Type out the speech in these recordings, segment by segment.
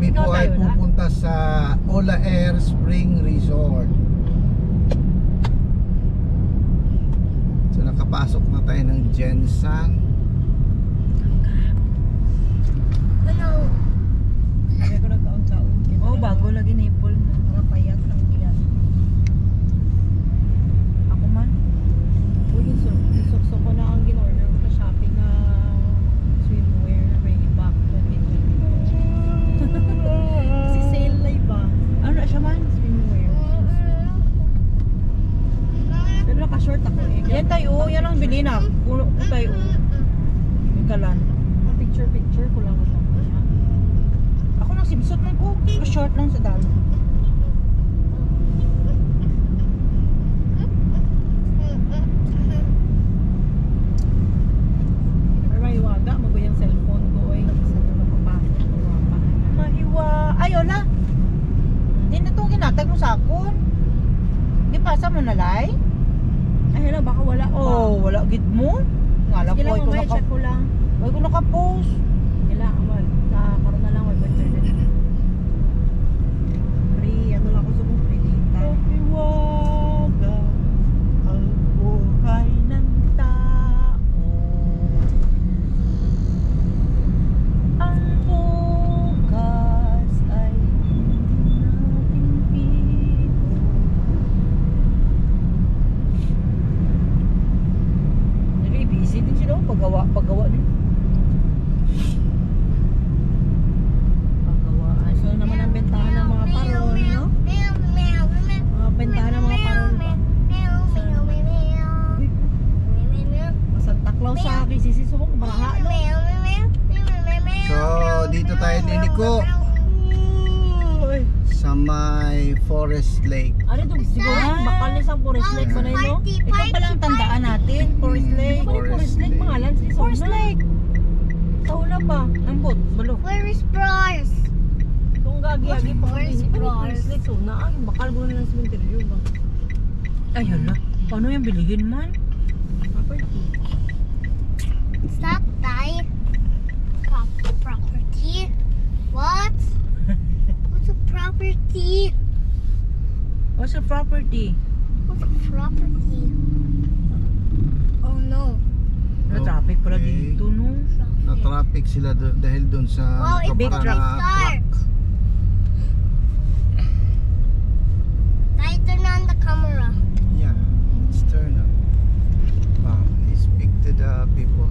Kami po ay pupunta sa Ola Air Spring Resort. So nakapasok na tayo ng Jensan. Ano? Kaya ko nagkaon-kaon. Oh, bago lagi nipple mo. Para payat lang diyan. Ako man. Uy, isukso ko na ang ginorder ko sa Shopee na swimwear way back 2022. Si sale live ba? Ano na siya man? Swimwear. Pero naka-short ako eh. Yan tayo, yan ang bilhin na. Puno ko tayo. Ikalan. Picture ko lang ko siya. Ako nang sibsot man ko. Pero short lang sa dalo. Pero mahiwaga, maguyang cellphone ko eh. Kasi na napapasok ko pa. Mahiwa. Ay, wala. Di na itong ginatag mo sa akon. Di pasa mo nalay? Ay, hala, baka wala pa. Oh, wala gid mo. Ngala ko Sige lang, ay ko mamaya check ko lang. Ay ko naka-post. Kila, amal. Nakaroon na lang web internet. Free, ano lang ako sa kong free data. Mahiwaga ang buhay ng tao. Ang bukas ay hindi natin pito. Very busy din sila. Paggawa din. Pagawaan. So naman ang bentahan ng mga parol, no? Mga bentahan ng mga parol ba? Santa Claus sa akin, sisisubok, baraha, no? So dito tayo liliko sa may Forest Lake. Ano ito? Siguro, bakal na isang Forest Lake ba na yun, no? Ikaw palang tandaan natin. Forest Lake. Ano ba yung Forest Lake? Pangalan? Forest Lake. Tauna pa. Ang bot. Balo. Where is Bros? Kung gagi-agi pa Forest kung Bros? Forest Lake, so na, ay, bakal mo na ng cemetery ba? Ay, hala. Paano yung bilihin man? Property. It's not that property. What? What's a property? What's a property? What's a property? Oh no. Na-traffic pala Okay. dito, no? Na-traffic sila dahil doon sa Wow, it's big nakaparang truck. na dark. I turn on the camera. Yeah, it's turn up. Wow, I speak to the people.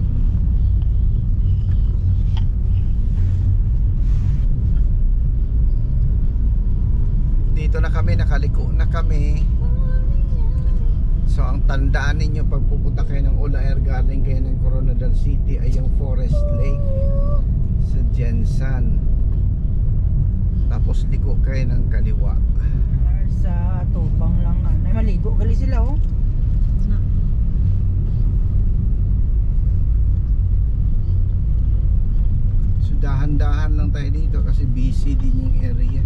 Dito na kami, nakaliko na kami. So ang tandaan ninyo pag pupunta kayo ng Ola Air, galing kayo ng Coronadal City, ay yung Forest Lake sa Jensan. Tapos liko kayo ng kaliwa. Sa tupang lang. Ay, maligo. Gali sila, oh. Na. So dahan-dahan lang tayo dito kasi busy din yung area.